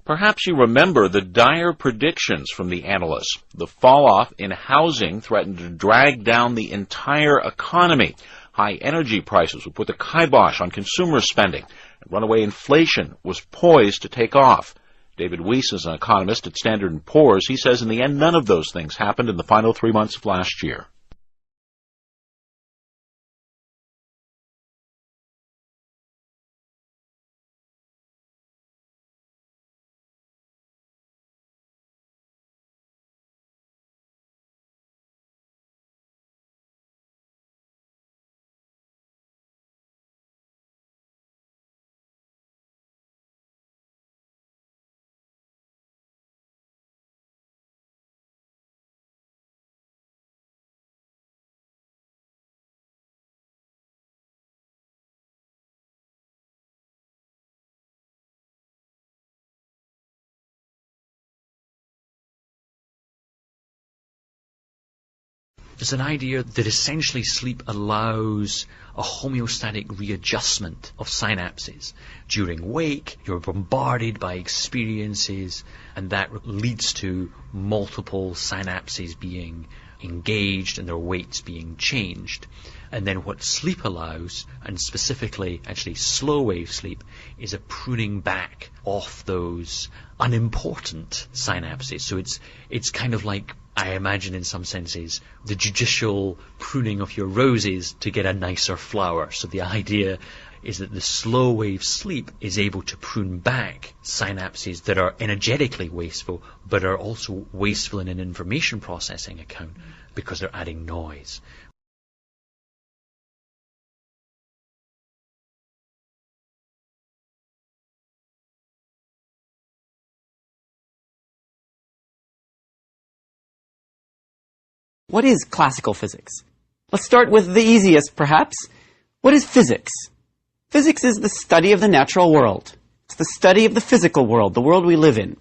Perhaps you remember the dire predictions from the analysts. The fall-off in housing threatened to drag down the entire economy. High energy prices would put the kibosh on consumer spending. And runaway inflation was poised to take off. David Weiss is an economist at Standard & Poor's. He says in the end, none of those things happened in the final 3 months of last year. There's an idea that essentially sleep allows a homeostatic readjustment of synapses. During wake, you're bombarded by experiences, and that leads to multiple synapses being engaged and their weights being changed. And then what sleep allows, and specifically actually slow wave sleep, is a pruning back off those unimportant synapses. So it's kind of like, I imagine in some senses, the judicial pruning of your roses to get a nicer flower. So the idea is that the slow wave sleep is able to prune back synapses that are energetically wasteful, but are also wasteful in an information processing account because they're adding noise. What is classical physics? Let's start with the easiest, perhaps. What is physics? Physics is the study of the natural world. It's the study of the physical world, the world we live in.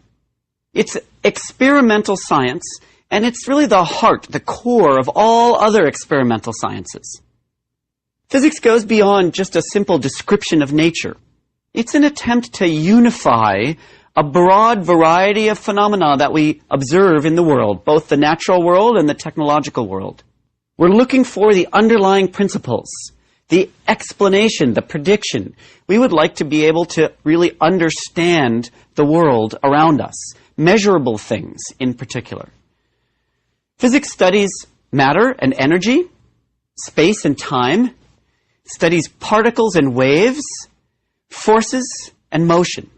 It's experimental science, and it's really the heart, the core of all other experimental sciences. Physics goes beyond just a simple description of nature. It's an attempt to unify a broad variety of phenomena that we observe in the world, both the natural world and the technological world. We're looking for the underlying principles, the explanation, the prediction. We would like to be able to really understand the world around us, measurable things in particular. Physics studies matter and energy, space and time, studies particles and waves, forces and motion.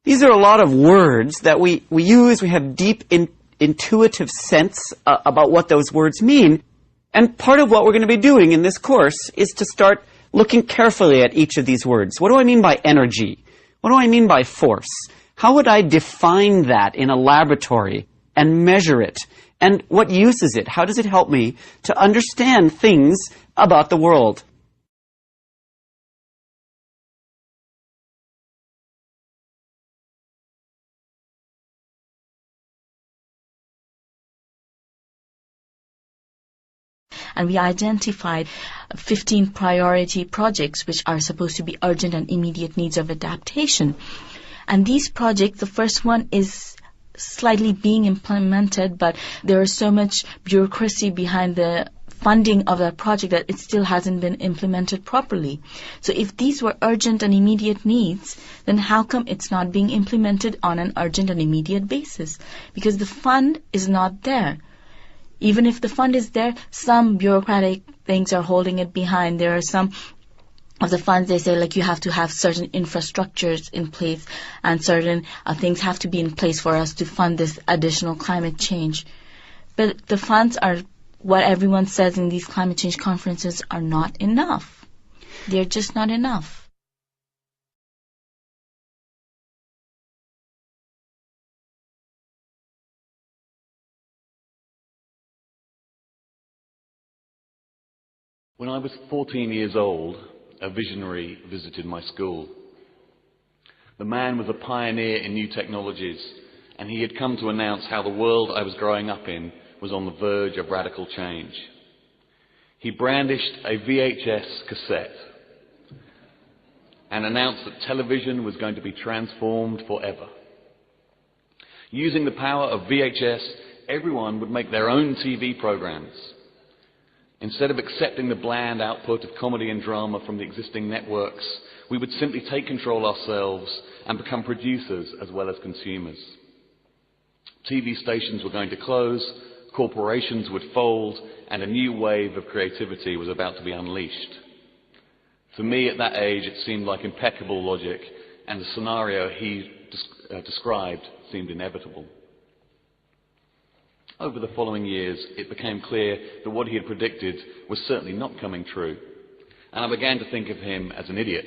These are a lot of words that we use. We have deep intuitive sense about what those words mean. And part of what we're going to be doing in this course is to start looking carefully at each of these words. What do I mean by energy? What do I mean by force? How would I define that in a laboratory and measure it? And what use is it? How does it help me to understand things about the world? And we identified 15 priority projects which are supposed to be urgent and immediate needs of adaptation. And these projects, the first one is slightly being implemented, but there is so much bureaucracy behind the funding of that project that it still hasn't been implemented properly. So if these were urgent and immediate needs, then how come it's not being implemented on an urgent and immediate basis? Because the fund is not there. Even if the fund is there, some bureaucratic things are holding it behind. There are some of the funds, they say, like, you have to have certain infrastructures in place and certain things have to be in place for us to fund this additional climate change. But the funds are, what everyone says in these climate change conferences, are not enough. They're just not enough. When I was 14 years old, a visionary visited my school. The man was a pioneer in new technologies, and he had come to announce how the world I was growing up in was on the verge of radical change. He brandished a VHS cassette and announced that television was going to be transformed forever. Using the power of VHS, everyone would make their own TV programs. Instead of accepting the bland output of comedy and drama from the existing networks, we would simply take control ourselves and become producers as well as consumers. TV stations were going to close, corporations would fold, and a new wave of creativity was about to be unleashed. For me at that age, it seemed like impeccable logic, and the scenario he described seemed inevitable. Over the following years, it became clear that what he had predicted was certainly not coming true, and I began to think of him as an idiot.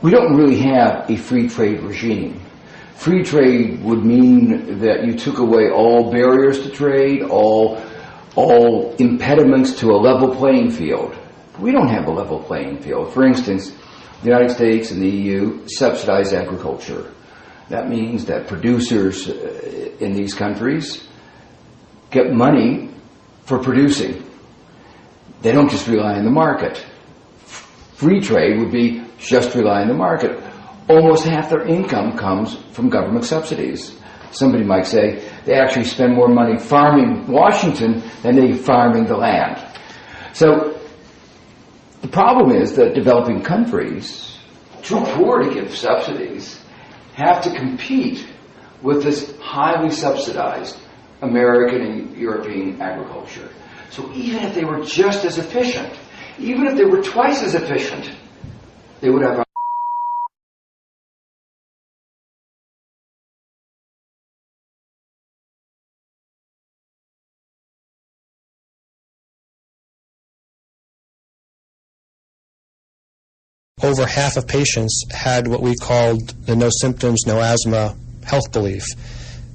We don't really have a free trade regime. Free trade would mean that you took away all barriers to trade, all impediments to a level playing field. We don't have a level playing field. For instance, The United States and the EU subsidize agriculture. That means that producers in these countries get money for producing. They don't just rely on the market. Free trade would be just rely on the market. Almost half their income comes from government subsidies. Somebody might say they actually spend more money farming Washington than they farming the land. So the problem is that developing countries, too poor to give subsidies, have to compete with this highly subsidized American and European agriculture. So even if they were just as efficient, even if they were twice as efficient, they would have a over half of patients had what we called the no symptoms, no asthma health belief.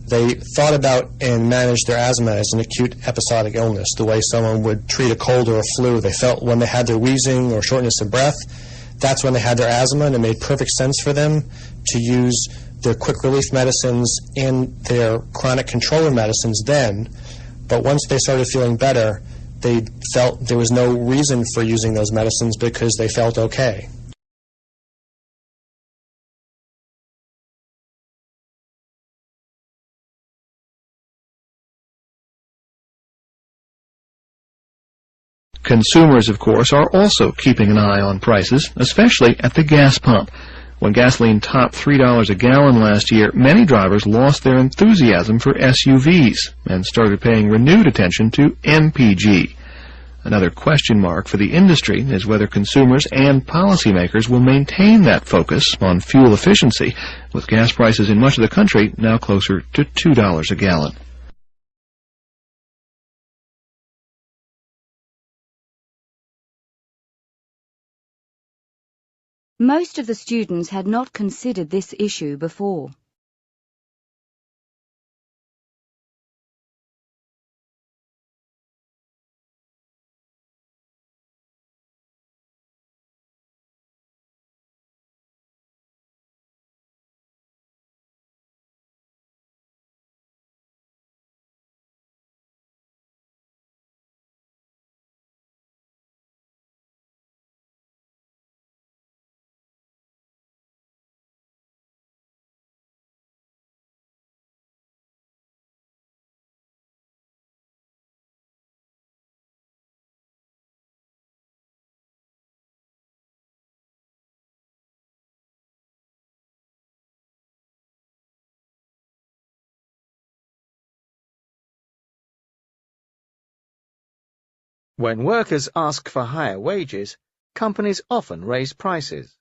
They thought about and managed their asthma as an acute episodic illness, the way someone would treat a cold or a flu. They felt when they had their wheezing or shortness of breath, that's when they had their asthma, and it made perfect sense for them to use their quick relief medicines and their chronic controller medicines then. But once they started feeling better, they felt there was no reason for using those medicines because they felt okay. Consumers, of course, are also keeping an eye on prices, especially at the gas pump. When gasoline topped $3 a gallon last year, many drivers lost their enthusiasm for SUVs and started paying renewed attention to MPG. Another question mark for the industry is whether consumers and policymakers will maintain that focus on fuel efficiency, with gas prices in much of the country now closer to $2 a gallon. Most of the students had not considered this issue before. When workers ask for higher wages, companies often raise prices.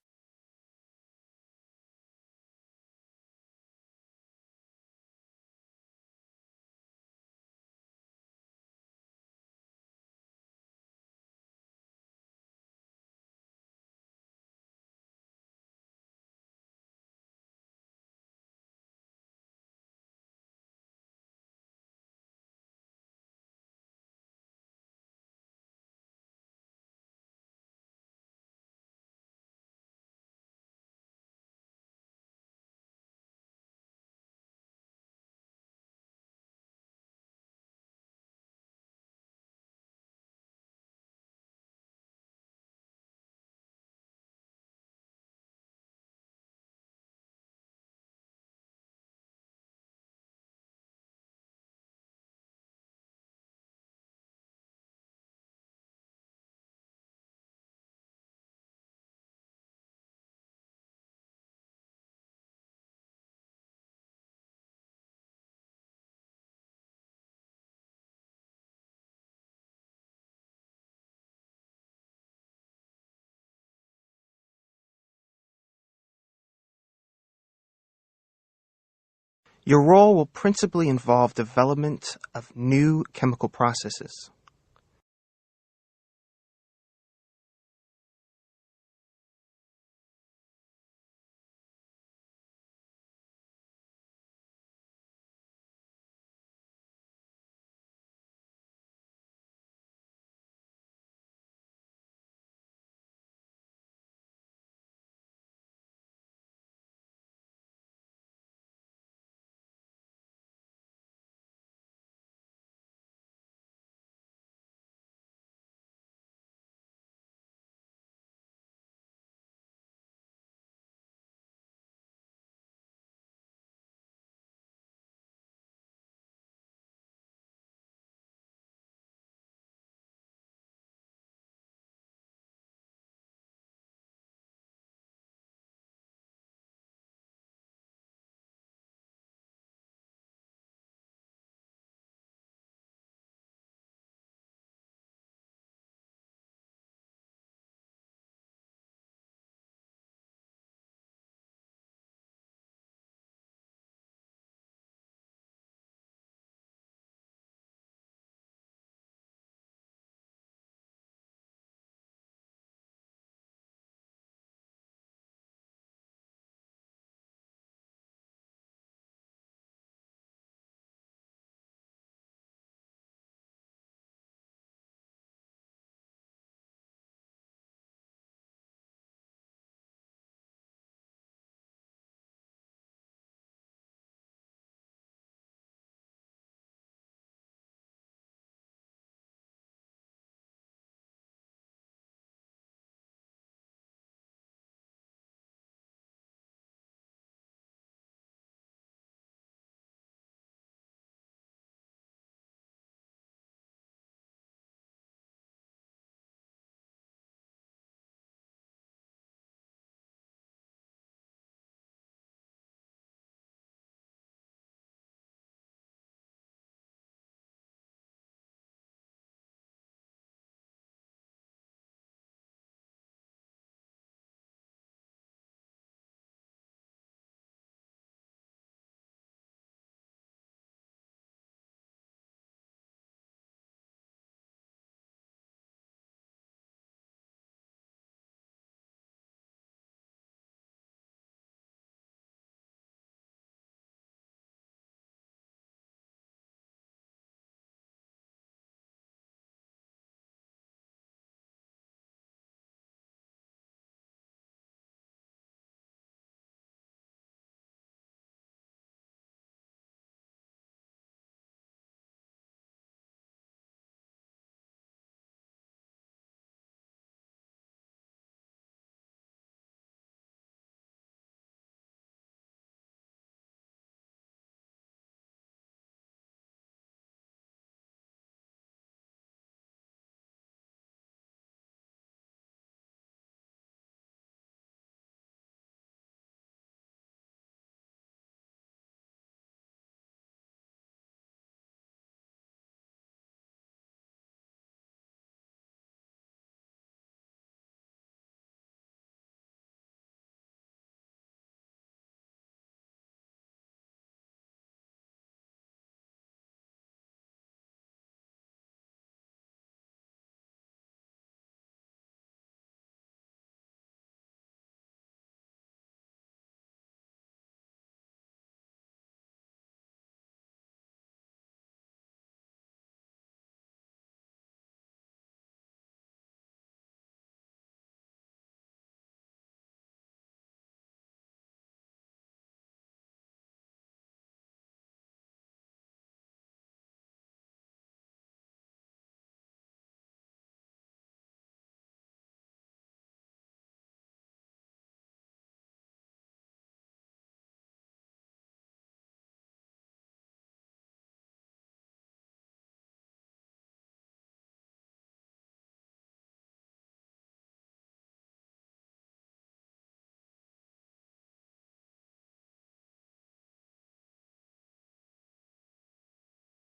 Your role will principally involve development of new chemical processes.